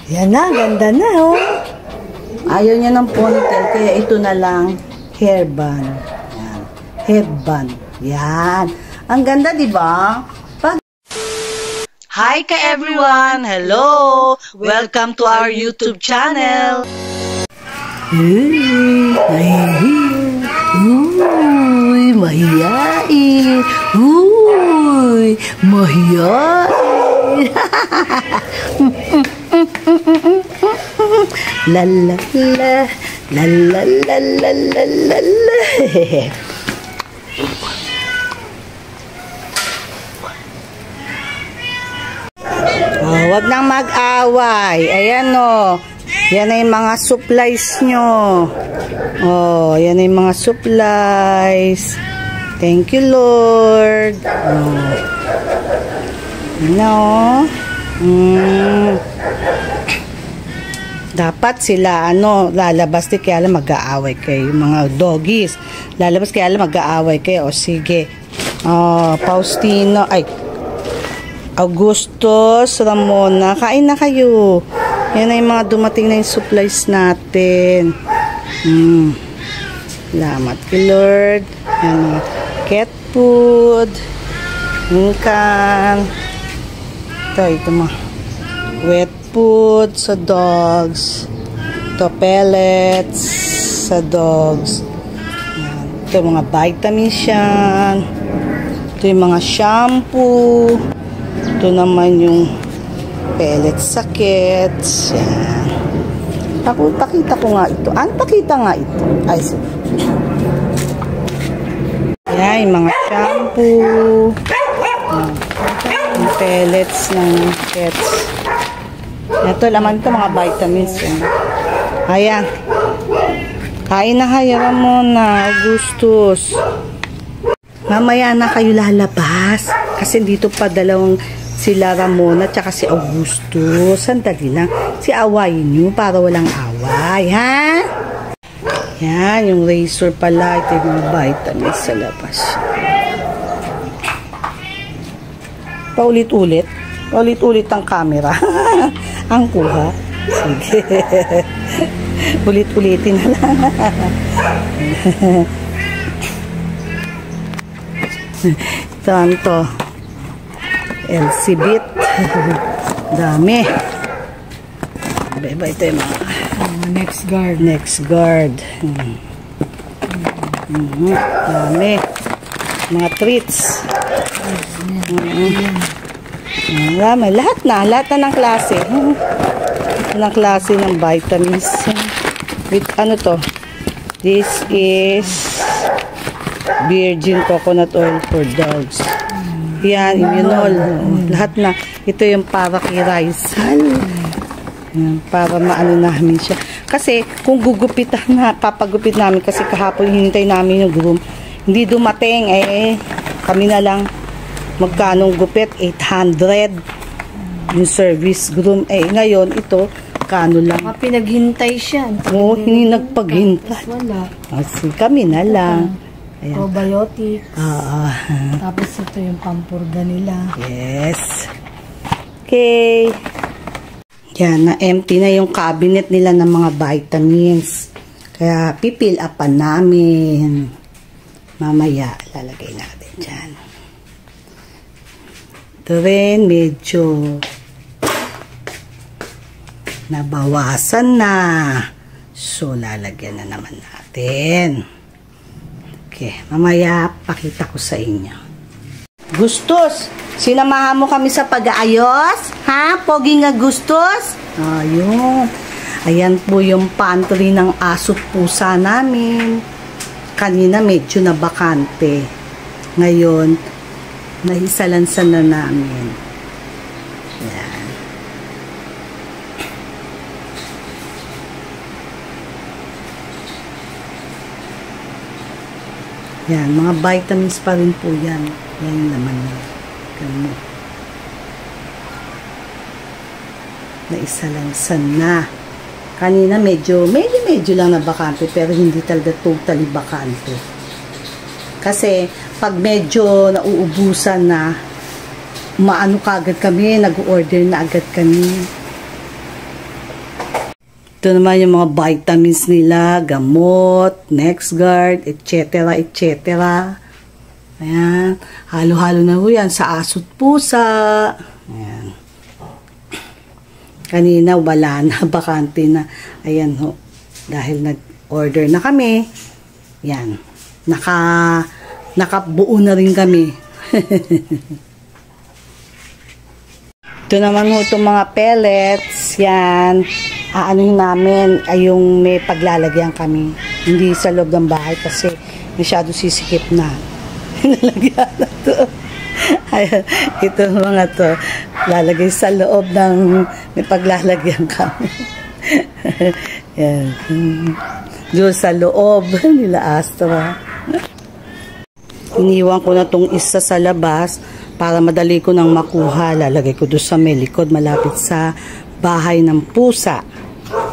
Yan na, ganda na, oh. Ayaw niya ng ponytail, kaya ito na lang, hairband. Yan. Headband. Yan. Ang ganda, di ba? Hi ka everyone! Hello! Welcome to our YouTube channel! Uy, mahiyain! Uy, mahiyain! La la la, la la la la la la la. Oh, wag nang mag-away. Ayan oh. Yan ay mga supplies nyo. Oh, yan ay mga supplies. Thank you, Lord. Oh. Ano? Dapat sila, lalabas di kaya lang mag-aaway kayo. Mga doggies. Lalabas kaya lang mag-aaway kayo. O, sige. Oh, Faustino. Ay, Augustus, Ramona. Kain na kayo. Yan ay mga dumating na yung supplies natin. Salamat kay Lord. Yan, cat food. Kan. Ito mga wet food sa dogs. Ito pellets sa dogs. Yan. Ito mga vitamins yan. Ito yung mga shampoo. Ito naman yung pellets sa kits. Yan. Pakita ko nga ito. Pakita nga ito. Ay, so. Yan, yung mga shampoo. Yung pellets ng kits. Ito, laman ito, mga vitamins. Yan. Ayan. Kain na kayo, Ramona, Augustus. Mamaya na kayo lalabas. Kasi dito pa dalawang sila Ramona tsaka si Augusto. Sandali lang. Si awayin nyo para walang away, ha? Yan, yung razor pala. Ito yung vitamins sa labas. Paulit-ulit. Paulit-ulit ang camera. Ang kuha. Sige. Ulit-ulitin na lang. Ito. LCBit. Dami. Iba ito yung mga next guard. Next guard. Dami. Mga treats. Dami. Lahat na ng klase. Ng klase ng vitamins. With ano to? This is virgin coconut oil for dogs. Yan, immunol. Lahat na. Ito yung para kay Rizal. Yan, para maano namin siya. Kasi, kung gugupitan na, papagupit namin, kasi kahapon hinintay namin yung groom. Hindi dumating, kami na lang, magkanong gupit? 800. Yung service groom. Ngayon, ito, kano lang. Pinaghintay siya. Oo, hindi nagpaghintay. Wala. Kasi kami na lang. Ayan. Probiotics. Oo. Tapos ito yung pampurga nila. Yes. Okay. Yan, na-empty na yung cabinet nila ng mga vitamins. Kaya pipil upan namin. Mamaya, lalagay natin dyan. Ito rin, medyo nabawasan na. So, lalagyan na naman natin. Okay, mamaya pakita ko sa inyo. Gustos, sinamahan mo kami sa pag-aayos? Ha? Pogi nga Gustos? Ayun. Ayan po yung pantry ng aso pusa namin. Kanina medyo nabakante. Ngayon, nahisalansan na namin. Yan. Yan, mga vitamins pa rin po yan. Yan yung laman niya. Ganun. Naisalansan na. Kanina medyo lang na bakante, pero hindi talaga totally bakante. Kasi, pag medyo nauubusan na, maano kagad kami, nag-order na agad kami. Ito naman yung mga vitamins nila, gamot, NexGard, etc. etc. Ayan. Halo-halo na ho yan sa aso't pusa. Ayan. Kanina wala na, bakante na. Ayan ho. Dahil nag-order na kami. Yan. Nakabuo na rin kami. Ito naman ho itong mga pellets. Yan. Aanuhin namin ay yung may paglalagyan kami. Hindi sa loob ng bahay kasi masyado sisikip na. Nalagyan na to. Ayan. Ito mga to. Lalagay sa loob ng may paglalagyan kami. Yan. Doon sa loob nila Astra. Iniwan ko na tong isa sa labas para madali ko nang makuha. Lalagay ko doon sa may likod malapit sa bahay ng pusa.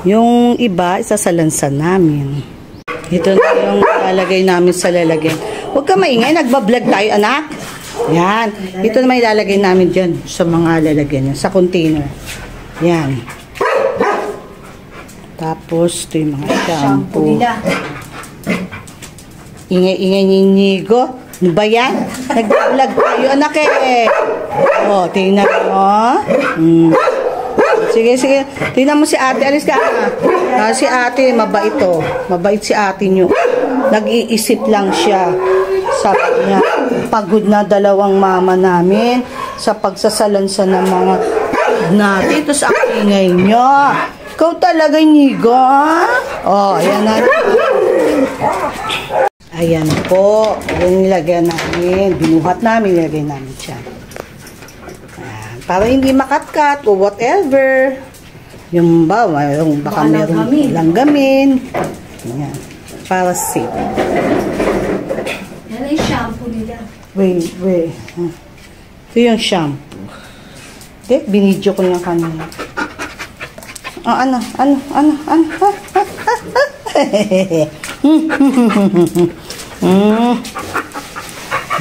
Yung iba, isasalansan namin. Ito na yung lalagay namin sa lalagyan. Huwag ka maingay, nagbablog tayo anak. Yan. Ito naman ilalagay namin dyan sa mga lalagyan yan, sa container. Yan. Tapos, ito yung mga shampoo. Ingay-ingay ninigo. Ano ba yan? Nag-vlog tayo, anak eh. O, tingnan mo. Sige, sige. Tingnan mo si ate. Alis ka, na. Si ate, mabait to. Mabait si ate nyo. Nag-iisip lang siya. Sabi niya, pagod na dalawang mama namin sa pagsasalansa ng mga natin. Tapos ang ingay nyo. Ikaw talaga, Niga. O, ayan na. Ayan po. Yung nilagyan namin. Binuhat namin. Nilagay namin siya. Ayan. Para hindi makatkat o whatever. Yung ba, baka meron langgamin. Ayan. Para safe. Yan ay shampoo nila. Wait. Ito yung shampoo. Binidyo ko yung kanina. Ano?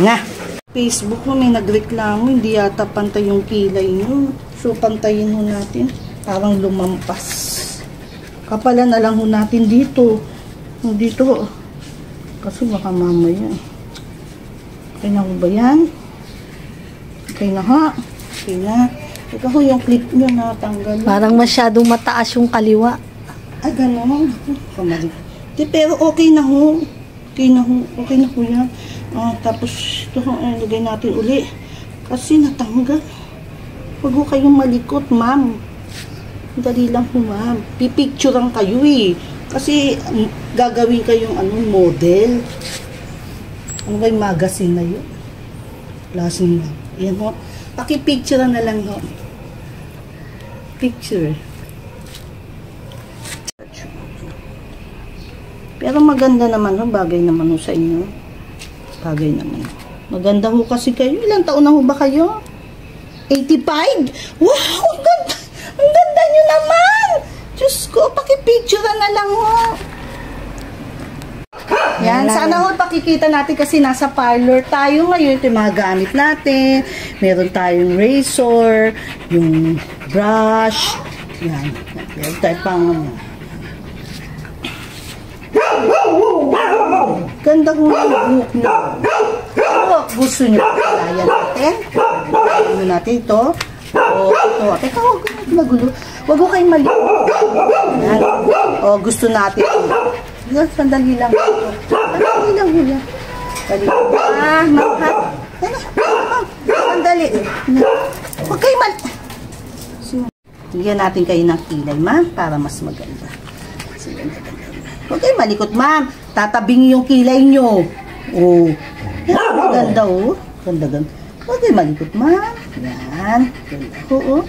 Na. Facebook mo may nagreklamo, hindi yata pantay yung kilay nyo. So, pantayin ho natin. Parang lumampas. Kapala na lang ho natin dito. Dito. Kasi baka mamaya. Okay na ho ba yan? Okay na ha? Okay na. Ikaw ho yung clip nyo natanggal. Parang masyadong mataas yung kaliwa. Ay, gano'n. Kamali. Pero okay na ho. Okay na ho. Okay na ho yan. Tapos, ito ho, lagay natin uli. Kasi natanggal. Huwag ho kayong malikot, ma'am. Dali lang ho, ma'am. Pipicturean kayo eh. Kasi, gagawin kayong model. Ano ba yung magazine na yun? Lasing lang. Yan ho. Pakipicturean na lang ho. Picture. Pero maganda naman ho, bagay naman ho sa inyo. Bagay naman. Maganda ho kasi kayo. Ilang taon na ho ba kayo? 85? Wow! Ang ganda! Ang ganda nyo naman! Diyos ko, pakipicturean na lang ho. Yan, sana ho pakikita natin kasi nasa parlor tayo ngayon. Ito yung mga gamit natin. Meron tayong razor, yung brush. Yan. Meron tayo pang ganda ko yung buhok nyo. Gusto nyo palayan natin. Ano natin ito? Ito. Teka, huwag magulo. Huwag ko kayong mali. Yan. Gusto natin ito. Sandali lang. Sandali lang hula. Makat. Sandali. Huwag kayo Bigyan natin kayo ng kilay, ma'am, para mas maganda. Huwag kayo malikot, ma'am. Tatabingi yung kilay nyo. Yan, maganda, Ganda. Huwag kayo malikot, ma'am. Yan. Ganda,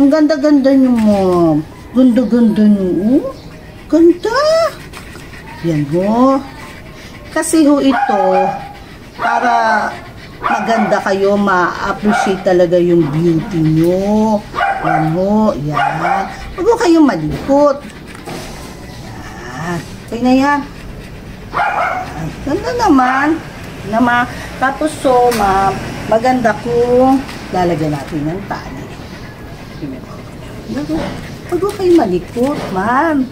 Ang ganda-ganda nyo, ma'am. Ganda-ganda nyo, Ganda. Yan ho. Kasi ho ito, para maganda kayo, ma-appreciate talaga yung beauty nyo. Yan ho, yan. Huwag ho kayong malikot. Yan. Okay na yan. Ganda naman. Tapos ma'am, maganda ko. Lalagyan natin ng tali. Huwag ko kayo malikot, ma'am.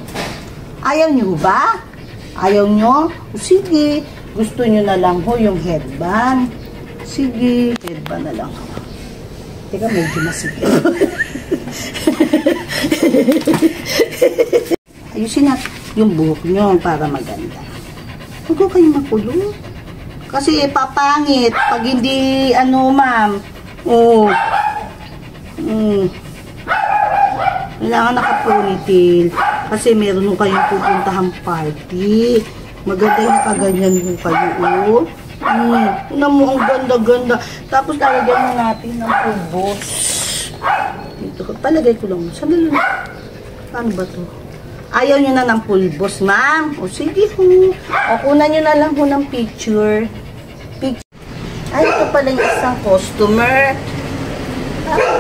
Ayaw nyo ba? Ayaw nyo? O sige, gusto nyo na lang ho yung headband. Sige, headband na lang. Teka, medyo masikip. Ayusin natin yung buhok nyo para maganda. Huwag ko kayo makulong. Kasi papangit pag hindi, ma'am. Oh. Kailangan naka-ponytail. Kasi meron nung kayong pupuntahang party. Maganda yung nakaganyan mo kayo, oh. Una mo, ang ganda-ganda. Tapos lalagyan mo natin ng pulbos. Dito, palagay ko lang. Sandali lang. Paano ba to? Ayaw nyo na ng pulbos, ma'am. O sige ho. O kunan nyo na lang ho ng picture. Ay, ito pala yung isang customer.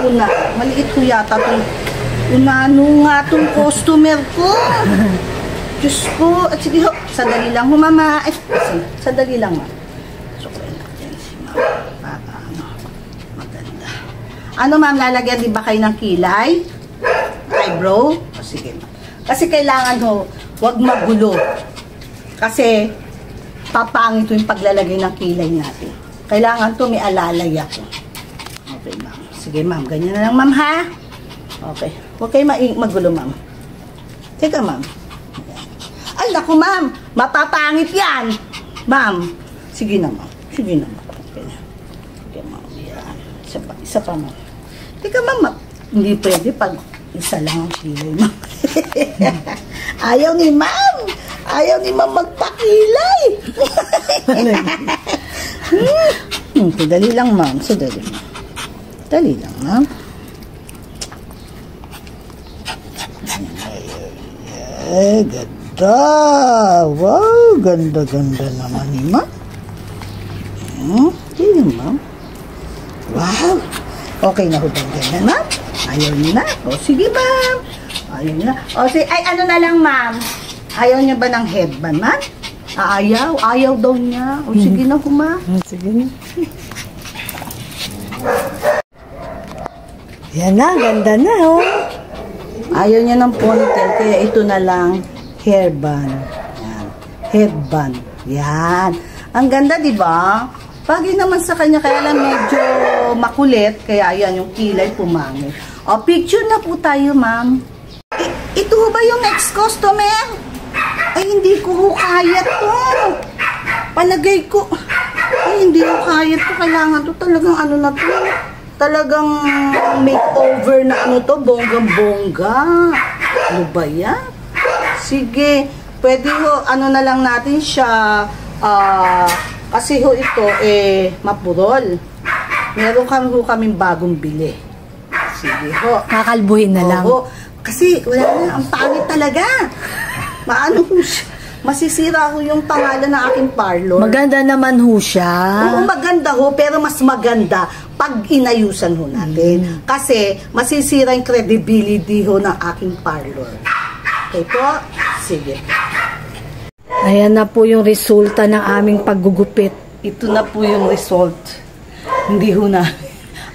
Una, maliit ko yata itong unano nga itong customer ko. Diyos ko. At sige ho, sadali lang ho, mama. Ay, sadali lang, ma'am. So, kaya natin si ma'am. Para maganda. Ano, ma'am, lalagyan di ba kayo ng kilay? Eyebrow? O sige, ma'am. Kasi kailangan ho, wag magulo. Kasi, papangit yung paglalagay ng kilay natin. Kailangan to may alalay ako. Okay, ma'am. Sige, ma'am. Ganyan na lang, ma'am, ha? Okay. Huwag kayo magulo, ma'am. Teka, ma'am. Ay, naku, ma'am. Mapapangit yan. Ma'am. Sige na, ma'am. Sige na, ma'am. Okay na. Okay, ma'am. Yan. Isa pa, ma'am. Teka, ma'am. Hindi pwede pag isa lang ang kilay, ma'am. Ayaw ni ma'am. Ayaw ni ma'am magpakilay. Dali lang, ma'am. Dali, ma'am. Dali lang, ma'am. Ay, ganda. Wow, ganda-ganda naman ni ma'am. Dali, ma'am. Wow. Okay na ho ba ganyan, ma'am? Ayaw niyo na? O, sige, ma'am. Ayaw niyo na. O, sige. Ay, ano na lang, ma'am? Ayaw niya ba ng headband, ma'am? Ayaw. Ayaw daw niya. O, sige na ho, ma'am. Sige na. Yan na, ganda na, oh. Ayaw niya ng ponytail, kaya ito na lang, hairband. Yan. Headband. Yan. Ang ganda, di ba? Bagay naman sa kanya, kaya lang medyo makulit, kaya yan, yung kilay pumangit. O, picture na po tayo, ma'am. Ito ba yung next customer? Ay, hindi ko ho kaya to. Palagay ko. Ay, hindi ko kaya to. Kailangan to. Talagang ano na to. Talagang makeover na ano to. Bonggang-bongga. Ano ba yan? Sige. Pwede ho, ano na lang natin siya. Kasi ho ito, mapurol. Meron kaming bagong bili. Sige ho. Kakalbuhin na lang. Oo. Kasi wala na, ang pangit talaga. Maano ho siya? Masisira ko yung pangalan ng aking parlor. Maganda naman ho siya. Oo, maganda ho, pero mas maganda pag inayusan ho natin. Kasi masisira yung credibility ho ng aking parlor. Okay po? Sige. Ayan na po yung resulta ng aming paggugupit. Ito na po yung result. Hindi ho na.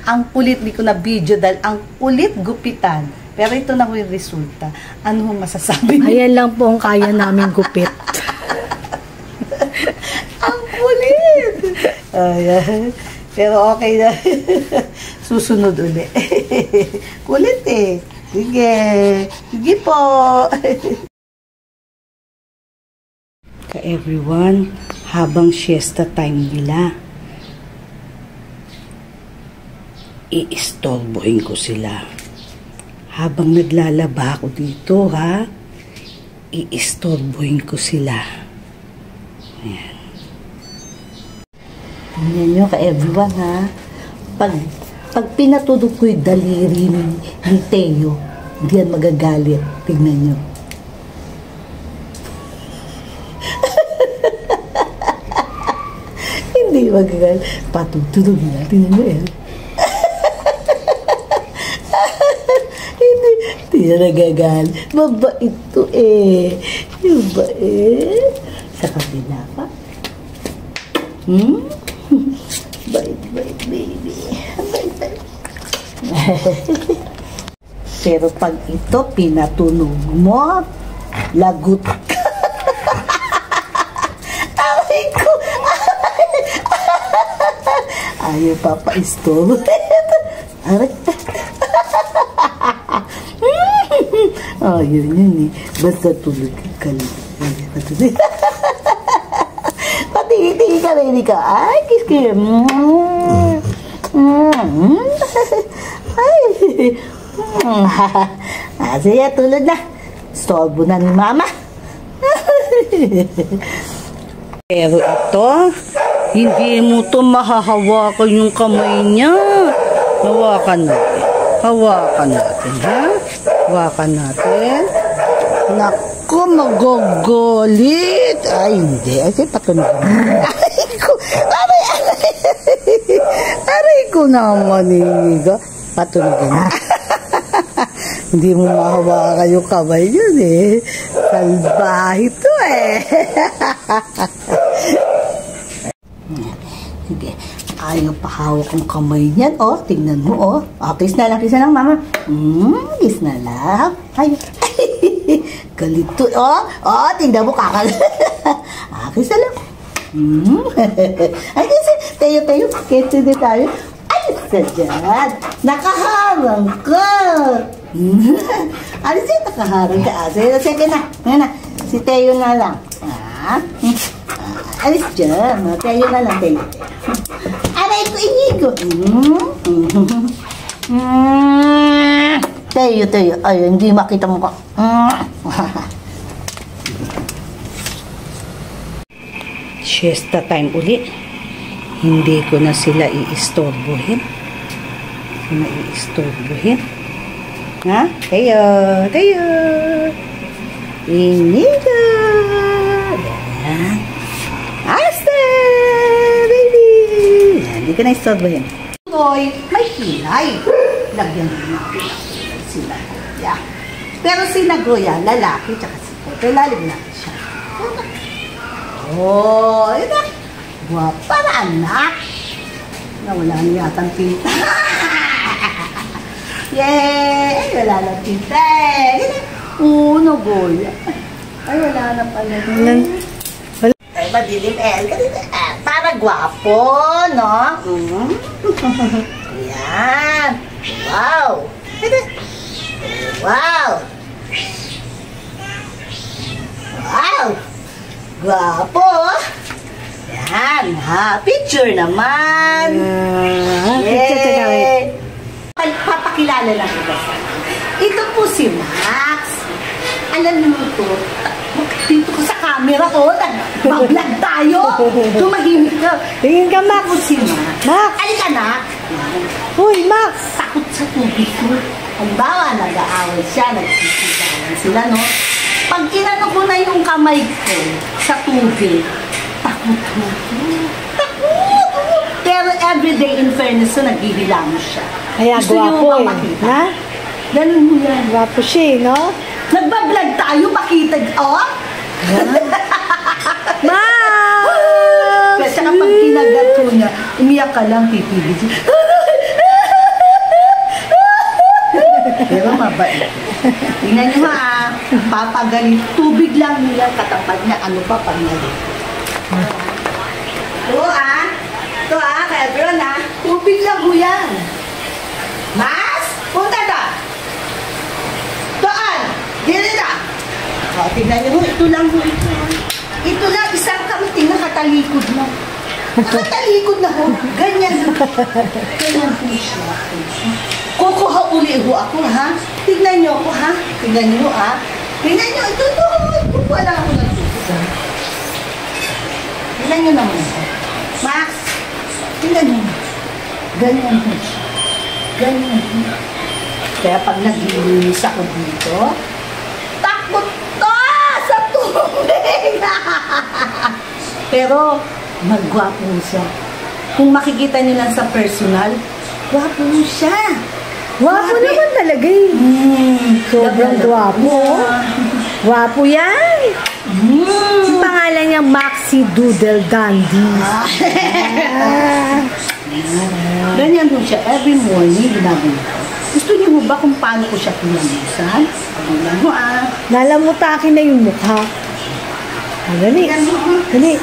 Ang kulit, di ko na video dahil ang kulit gupitan. Pero ito na po yung resulta. Ano ho masasabi niyo? Ayan lang po ang kaya naming gupit. Ang kulit! Ayan. Pero okay na. Susunod uli. Kulit eh. Sige. Sige po. Ka-everyone, habang siesta time nila, iistorbohin ko sila. Habang naglalaba ako dito, ha? Iistorbohin ko sila. Ayan. Tingnan nyo ka-everyone, ha? Pag pinatulog ko yung daliri ni Teo, hindi yan magagalit. Tingnan nyo. Hindi magagalit. Patutulog na. Tingnan nyo yan. Hindi na nagagalit. Mabait to eh. Yung bait. Sa kabila pa. Bait, baby. Bait. Pero pag ito pinatunog mo, lagot ka. Aray ko. Ayaw papa-store. Aray. Yun eh. Basta tulog ka lang. Patingin-tingin ka rin ka. Ay, kiss-kiss. Sige, tulog na. Storbo na ni mama. Pero ito, hindi mo to mahahawakan yung kamay niya. Hawakan natin. Hawakan natin, ha? Hawakan natin. Naku, magogolit. Ay, hindi. Ay, patunog. Aray ko. Aray ko naman, Iga. Patunogin. Hindi mo mahawakan yung kamay yun, eh. Salbahe to, eh. Sige. Ayaw pahawak ang kamay niyan. Oh, tingnan mo, oh. Kiss na lang, mama. Kiss na lang. Ay, galito. Oh, tingnan mo, kakal. Kiss na lang. Ay, tayo. Kiss na tayo. Ay, sadyan. Nakaharang ka. Alis yun, nakaharang ka. Sige na. Ngayon na. Si Teo na lang. Alis dyan. Teo na lang, Teo. Aray ko, inigo. Teo. Ay, hindi makita mo ka. Siesta time uli. Hindi ko na sila i-istorbohin. Ha? Teo. Inigo. Yan. Asta, baby. Yan, hindi ko na istorbohin. Boy, may kilay. Lagyan mo natin sila. Yeah. Pero si Nagoya, lalaki, tsaka si Pepe, lalim natin siya. Yun na. Guwapa na, anak. Nawala niya yata ang pinta. Yay! Wala na pinta. Nagoya. Ay, wala na pala. Ay, madilim, para guwapo, no? Yan. Wow. Guwapo. Yan. Picture naman. Yay. Papakilala lang kita. Ito po si Max. Alam mo ito, dito ko sa camera ko, mag-vlog tayo. Tumahimik ka. Tingin ka, Max. Ito si Max. Max. Alika na. Uy, Max. Takot sa tubig ko. Halimbawa, nag-aaway siya, nagsisigawan sila, no? Pag inano ko na yung kamay ko sa tubig, takot. Pero everyday, in fairness, so naghihilang siya. Kaya Gusto niyo gwapo, bang makita? Ha? Ganun mo yan. Gwapo siya, no? Nagbablog tayo, makita. Max! Kasi kapag kinagat ko niya, umiyak ka lang, pipigil siya. Pero mabait. Tingnan niyo papagalit. Tubig lang nila katapat niya. Ano pa pag nalit. Ito kaya bro tubig lang ho yan. Mas, punta na. Doon. Dito na. Tingnan niyo ito lang ho ito. Ito lang, isang kamiting nakatalikod na. Nakatalikod na ho. Ganyan ho siya. Kukuha uli ho ako, ha? Tignan niyo ako, ha? Tignan niyo, ha? Tignan niyo, ito. Kukuha lang ako ng tubig. Tignan niyo naman ako. Max, tignan niyo. Ganyan ho siya. Ganyan ho. Kaya pag naglilinis ako dito, takot ka sa tubig! Pero, magwapo siya. Kung makikita niyo lang sa personal, gwapo siya. Gwapo naman talaga eh. Sobrang gwapo. Gwapo yan. Ang pangalan niya Maxi Doodle Dandy. Ganyan po siya. Every morning, ginagawa. Gusto niyo mo ba kung paano ko siya pinamisan? Ano lang mo Nalamutakin na yung mukha. Dali. Dali.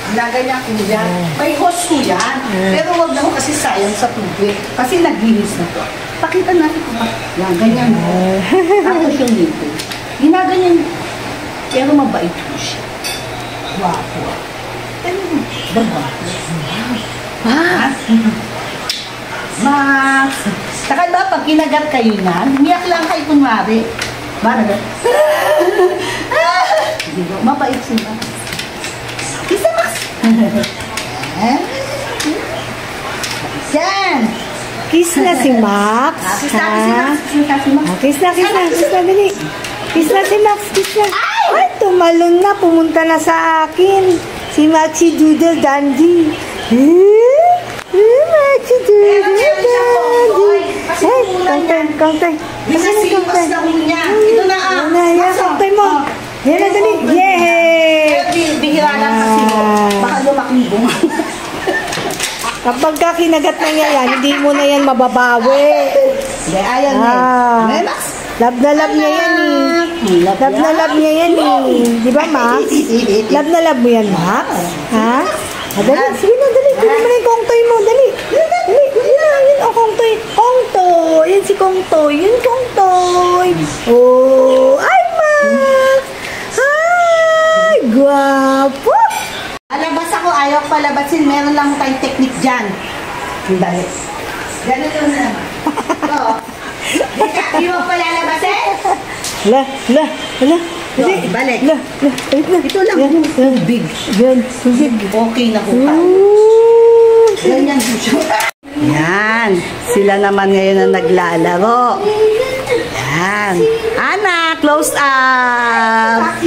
Naganyan ko yan. May hose ko yan. Pero wag na ko kasi sayang sa tubig. Kasi naglinis na to. Pakita natin kung yan, ganyan mo. Tapos yung nito. Ginaganyan. Pero mabait ko siya. Wapo. Pero babae. Max. Saka ba, pag kinagat kayo na, umiyak lang kayo kunwari. Managat. Mabait sila. Isa Max. Yan. Kiss na si Max. Kiss na si Max. Kiss na, dali. Kiss na si Max, kiss na. Ay, tumalon na, pumunta na sa akin. Si Maxi Doodle Dandy. Maxi Doodle Dandy. Kantay. Bisasipas na mo niya. Ito na Kantay mo. Yan na, dali. Yay! Bihira lang kasi mo. Baka lumaking bunga. Kapag ka kinagat na niya yan, hindi mo na yan mababawi. Hindi, ayaw niya. Love na love niya yan Love na love niya yan Di ba, Max? Love na love mo yan, Max? Ha? Dali, sige na, dali. Kunin mo na yung kongtoy mo, dali. Dali, yun o, kongtoy. Kongtoy, yan si kongtoy. Yun, kongtoy. Oh, ay, Max! Ay, guwapo! Alabas ako, ayaw palabasin. Meron lang tayong technique dyan. Dali. Ganito na naman. Oo. Di mo palalabasin? Dali. Balik. Ito lang yung tubig. Yan, tubig. Okay na po. Ganyan po siya. Yan. Sila naman ngayon na naglalaro. Yan. Anak, close up.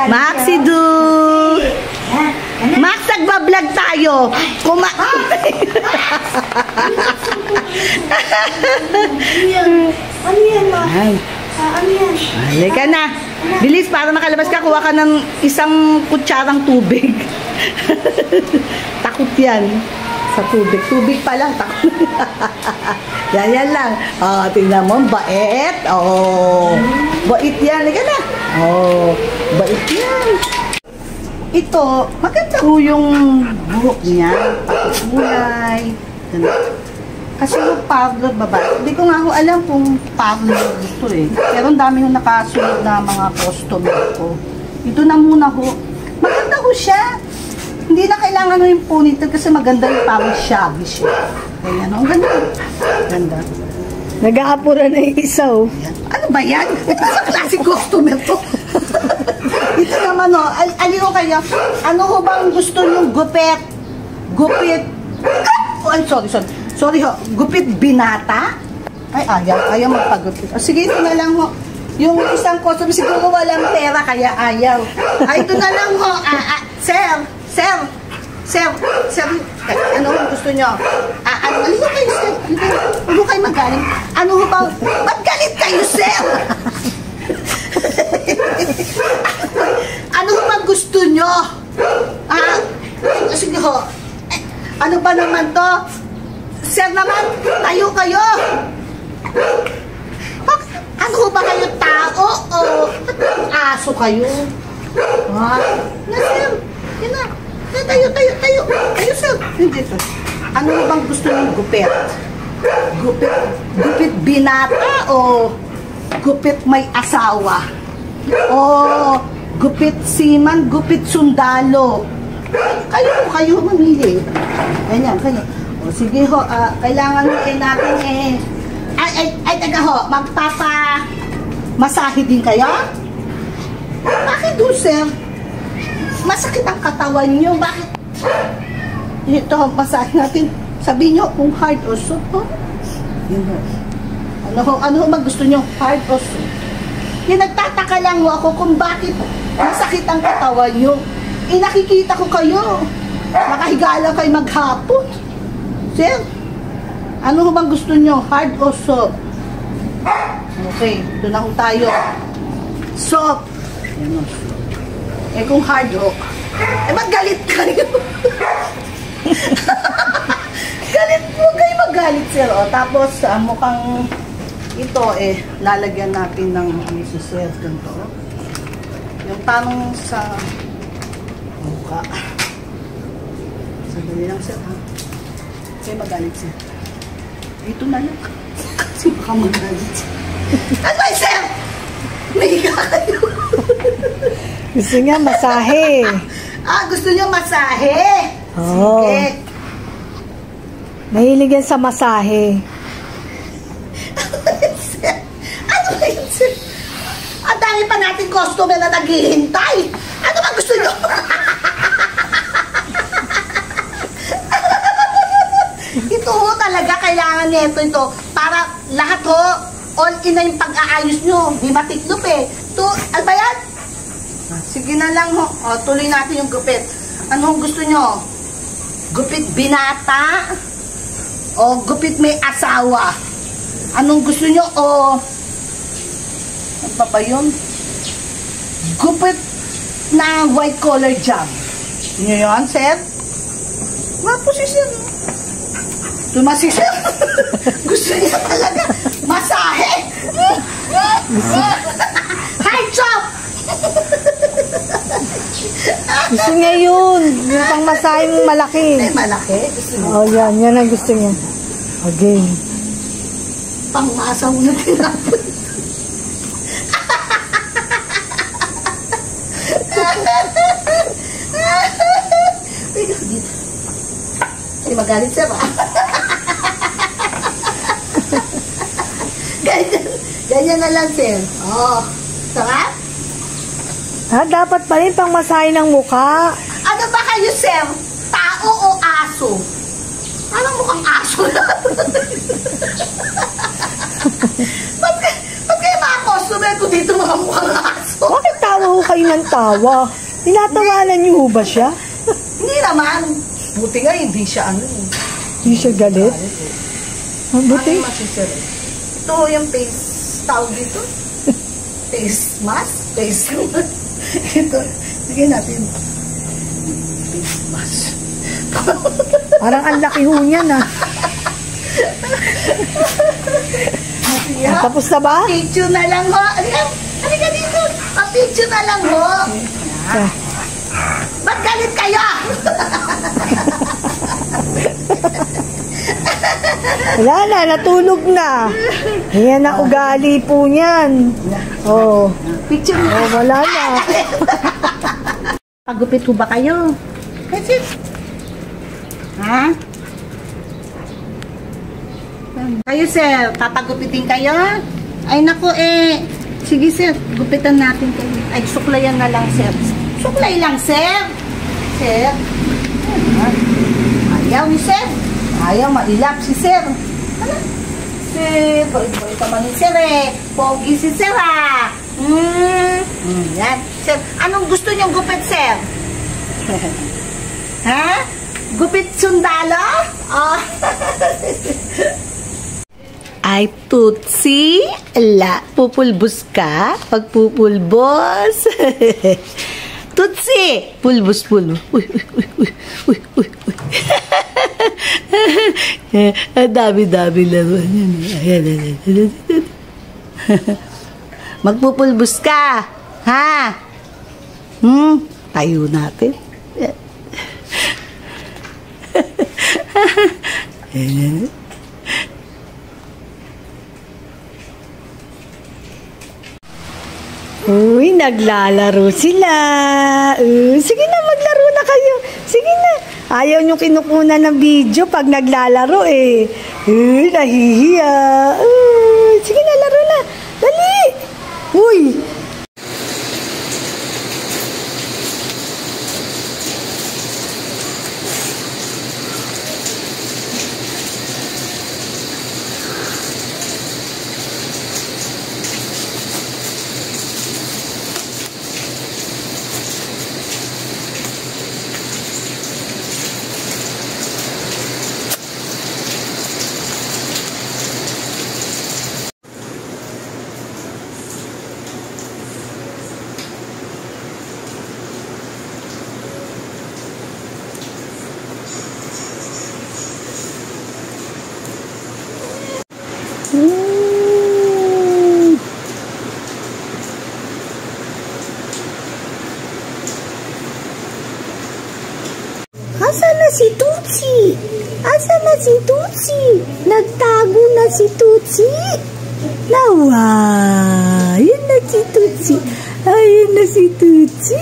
Maxi Do. Max, nagbablog tayo. Ano yan, Ma? Ano yan? Halika na. Bilis, para makalabas ka, kuha ka ng isang kutsarang tubig. Takot yan. Sa tubig. Tubig pa lang, takot. yan lang. Tingnan mo, bait. Bait yan. Halika na. Bait yan. Ito, maganda ho yung buhok niya. Kulay. Kasi yung parlor babae. Hindi ko nga ho alam kung parlor gusto eh. Pero ang dami ho nakasunod na mga customer ko. Ito na muna ho. Maganda ho siya. Hindi na kailangan ho yung ponytail kasi maganda yung parang shabby siya. Ayan ho. Ang ganda. Ganda. Nag-aapura na yung isa oh. Ano ba yan? Ito sa klaseng customer to. Ito naman o, alino kayo, ano ho bang gusto niyong gupit? Gupit? Ay, sorry ho, gupit binata? Ay, ayaw magpagupit. Sige, ito na lang ho. Yung isang customer, siguro walang pera, kaya ayaw. Ay, ito na lang ho. Sir, ano ho gusto niyo? Alino kayo, sir? Ano kayo magaling? Ano ho bang, ba't galit kayo, sir? Ano bang gusto nyo? Sige ho. Ano ba naman to? Sir naman, tayo kayo. Ano ba kayo, tao o aso kayo? Sir, yun na. Tayo. Tayo, sir. Hindi to. Ano bang gusto nyo gupit? Gupit binata o gupit may asawa? O gupit seaman, gupit sundalo? Kayo mamili. Ganyan, kayo. O sige ho, kailangan natin taga ho, masahe din kayo? Bakit do, sir? Masakit ang katawan nyo, bakit? Ito, masahe natin. Sabihin nyo kung hard o soft, ho? Ano ho gusto nyo? Hard o soft? Nagtataka lang ho ako kung bakit masakit ang katawan nyo. Nakikita ko kayo. Nakahiga lang kayo maghapon. Sir, ano ho bang gusto nyo? Hard o soft? Okay, ito na ho tayo. Soft. Kung hard ho, ba't galit kayo? Galit mo, kayo magalit, sir. O, tapos, mukhang ito, lalagyan natin ng si sir. Ganito. Yung tanong sa mukha. Sandali lang, sir, ha? Kayo magalit, sir. Ito na lang. Kasi baka magalit, sir. Ano, sir? Nahiga kayo. Gusto niya masahe. Gusto niyo masahe? Oo. Sige. Mahilig yan sa masahe. Ano ba yun, sir? Ang dami pa natin customer na naghihintay. Ano ba gusto niyo? Ito ho talaga kailangan nito ito para lahat ho all in na yung pag-aayos nyo. Di matiklop ano ba yan? Sige na lang ho. Tuloy natin yung gupit. Anong gusto nyo? Gupit binata? O gupit may asawa? Anong gusto nyo? Ano pa ba yun? Gupit na white collar job. Yun yun, sir? Wapo si sir. Tumasi sir. Gusto niya talaga. Masahe. Hi, chop! Gusto niya yun. Yung pang masaheng malaki. Ay, malaki. Gusto niya. Yan. Yan ang gusto niya. Okay. Pang-masa mo na tinapon. Ay, magalit siya ba? Ganyan na lang, sir. Sarap? Dapat pa rin pang masahe ng mukha. Ano ba kayo, sir? Tao o aso? Parang mukhang aso na. Ba't kayo mga customer ko dito mga mukhang aso? Bakit tawa ho kayo ng tawa? Tinatawanan niyo ho ba siya? Hindi naman. Buti nga, hindi siya Hindi siya galit? Buti? Ano masisir? Ito yung face tawag dito. Face mask? Face mask. Ito. Sige natin. Face mask. Parang ang laki ho niyan Tapos na ba? Picture na lang ho. Halika dito. Picture na lang ho. Ba't galit kayo? Wala na, natulog na. Yan ang ugali po niyan. Picture na. Wala na. Pagupit ho ba kayo? Kasi, ha? Kayo, sir, papagupitin kayo? Ay, naku, sige, sir, gupitan natin kayo. Ay, suklayan na lang, sir. Suklay lang, sir. Sir. Ayaw ni sir. Ayaw, mailap si sir. Ano? Sir, boy naman ni sir Pogi si sir Yan. Sir, anong gusto niyong gupit, sir? Ha? Gupit sundalo? Ay, Tutsi, pupulbos ka? Pagpupulbos? Tutsi, pulbos. Uy. Ang dami-dami naman. Ayan. Magpupulbos ka. Ha? Tayo natin. Ayan. Uy, naglalaro sila. Sige na, maglaro na kayo. Sige na. Ayaw nyo kinukunan ng video pag naglalaro Uy, nahihiya. Sige na, laro na. Dali. Uy. si Tutsi. Nagtago na si Tutsi. Nawa. Ayun na si Tutsi. Ayun na si Tutsi.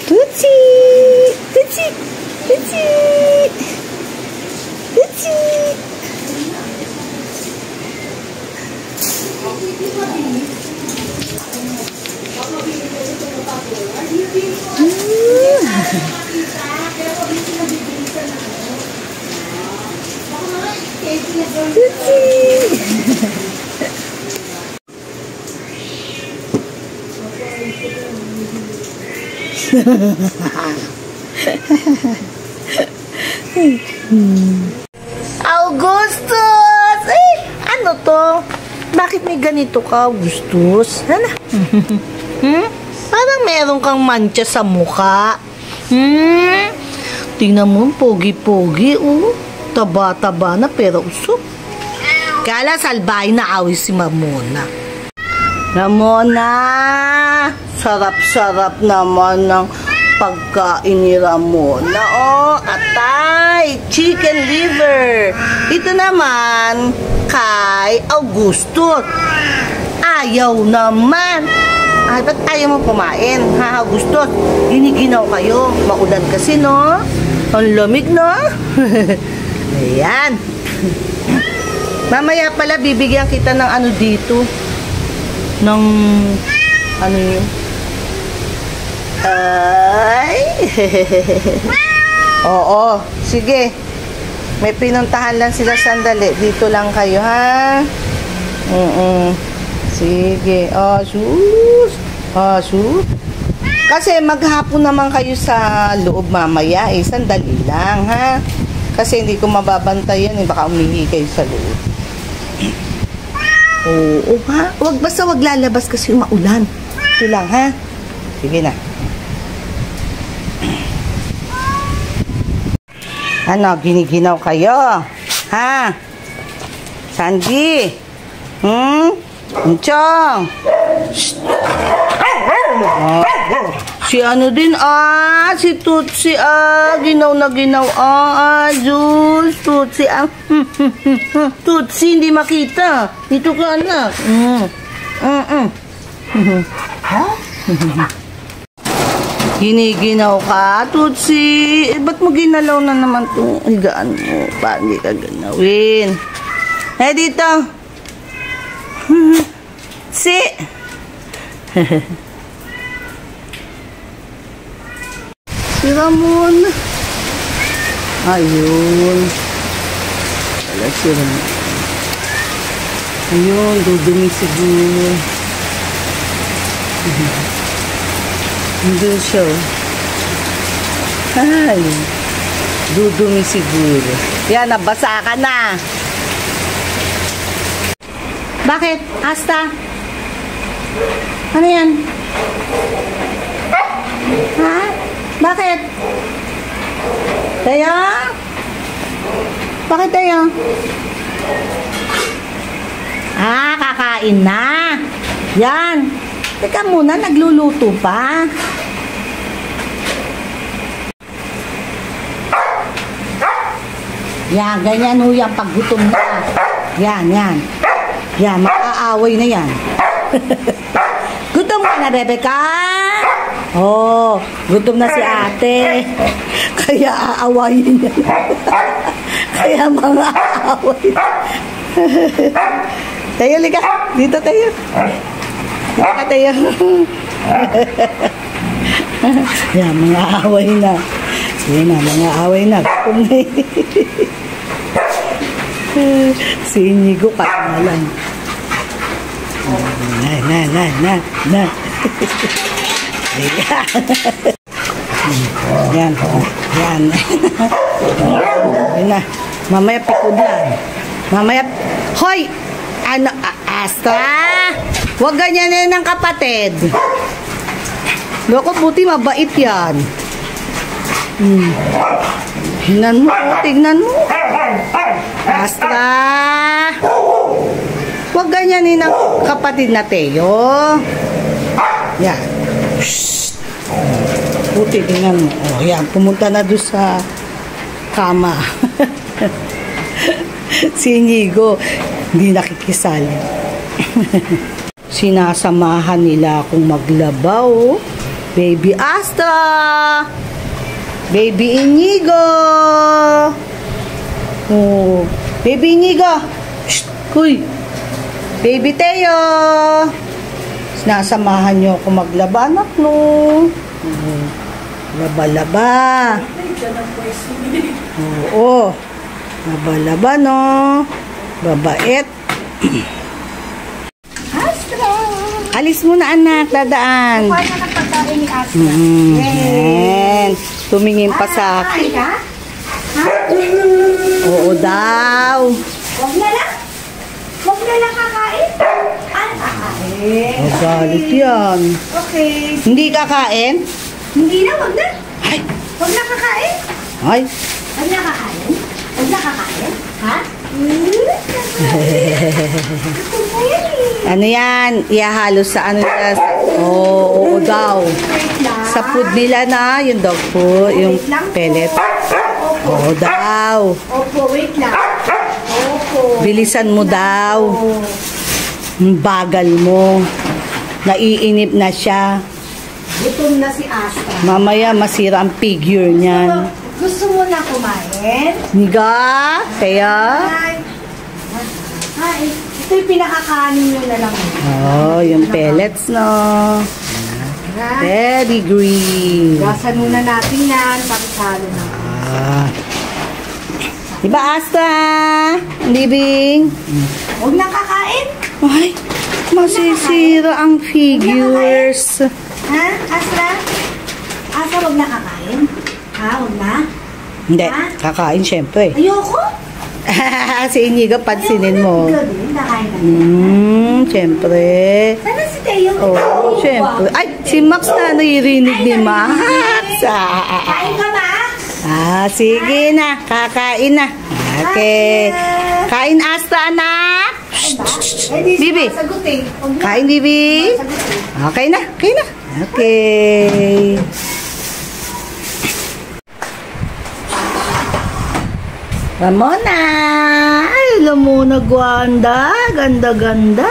Tutsi! Tutsi! Tutsi! Tutsi! Augustus! Ano to? Bakit may ganito ka, Augustus? Ano? Parang meron kang mancha sa mukha. Tingnan mo, pogi-pogi, Taba-taba na pero usok. Kala salbahay na awis si Ramona. Ramona! Sarap-sarap naman ng pagkain ni Ramona. Atay! Chicken liver. Ito naman kay Augusto. Ayaw naman. Ay, ba't ayaw mo kumain? Ha, Augusto? Giniginaw kayo. Maulan kasi, no? Ang lamig, no? Ayan. Mamaya pala, bibigyan kita ng ano dito. Ng, ano yun? Ay. Oo, sige. May pinuntahan lang sila sandali. Dito lang kayo, ha? Sige. Sus. Sus. Kasi maghapon naman kayo sa loob mamaya, sandali lang, ha? Kasi hindi ko mababantayan, baka umihi kayo sa loob. Oo, ha? Basta wag lalabas kasi maulan. Ito lang, ha? Sige na. Ano, giniginaw kayo? Ha? Sandy? Chong? Si ano din, si Tutsi, ginaw na ginaw, Diyos, Tutsi, Tutsi, hindi makita. Dito ka, anak. Ha? Giniginaw ka, Tutsi. Ba't mo ginalaw na naman itong higaan mo? Paano hindi ka ganawin? Dito. Si. Si Ramon. Ayun. Wala si Ramon. Ayun, dudumi siguro. Hindi siya. Ay, dudumi siguro. Yan, nabasa ka na. Bakit? Asta? Ano yan? Ha? Bakit? Tayo? Bakit tayo? Kakain na. Yan. Teka muna, nagluluto pa. Yan, ganyan ho yan pag gutom na. Yan, yan. Yan, mag-aaway na yan. Gutom ka na, Rebecca? Oh, gutom na si ate. Kaya aawayin niya. Kaya mga aaway. Tayo, liga. Dito tayo. Dito ka tayo. Yan, mga away na. Sige na, mga away na. Gutom na si Inigo ka na lang. Na. Yan. Yan. Yan na. Mamaya pikod na. Mamaya. Hoy! Ano? Astra? Huwag ganyan ng kapatid. Loko, buti mabait yan. Tignan mo. Astra! Huwag ganyanin ang kapatid na Teo. Yan. Shhh. Buti, tingnan mo. Oh, yan, pumunta na doon sa kama. Si Inigo, hindi nakikisali. Sinasamahan nila akong maglabaw. Baby Astra! Baby Inigo! Oh, Baby Inigo! Shh! Huy! Baby Teo! Sinasamahan niyo ako maglaba, anak, no? Laba-laba. Oo. Laba-laba, no? Babait. Astra! Alis mo na, anak. Dadaan. Kuha na ng pagkain ni Astra. Yan. Tumingin pa sa akin. Kain ka? Ha? Oo daw. Huwag na lang. Huwag na lang kakain. Ano kakain? Galit yan. Okay. Hindi kakain? Hindi na, huwag na. Ay. Huwag na kakain. Ay. Huwag na kakain. Huwag na kakain. Ha? Ano yan? Ihahalo sa ano nila? Oo daw. Wait lang. Sa food nila na, yung dog food, yung pellet. Oo daw. Opo, wait lang. Opo. Bilisan mo daw. Bagal mo. Naiinip na siya. Gutom na si Astra. Mamaya masira ang figure niyan. Gusto mo na kumain? Niga? Kaya? Ay, ito yung pinakakanin nyo na lang. Oh, yung pellets, no? Ha? Pedigree. Gasan muna natin yan. Pakisalo na. Diba, Astra? Libing? Huwag na kakain. Ay, masisira ang figures. Ha? Astra? Astra, huwag na kakain. Ha? Huwag na? Hindi, kakain syempre. Ayoko. Si Inigo, pansinin mo. Ikaw din, kakain na. Syempre. Sana si Teo? Oh, syempre. Ay, si Max na naririnig ni Max. Kain ka, Max? Sige na. Kakain na. Okay. Kain, Asta, anak. Bibi. Kain, Bibi. Okay na. Okay na. Okay. Ramona. Ay, Ramona Guanda. Ganda-ganda.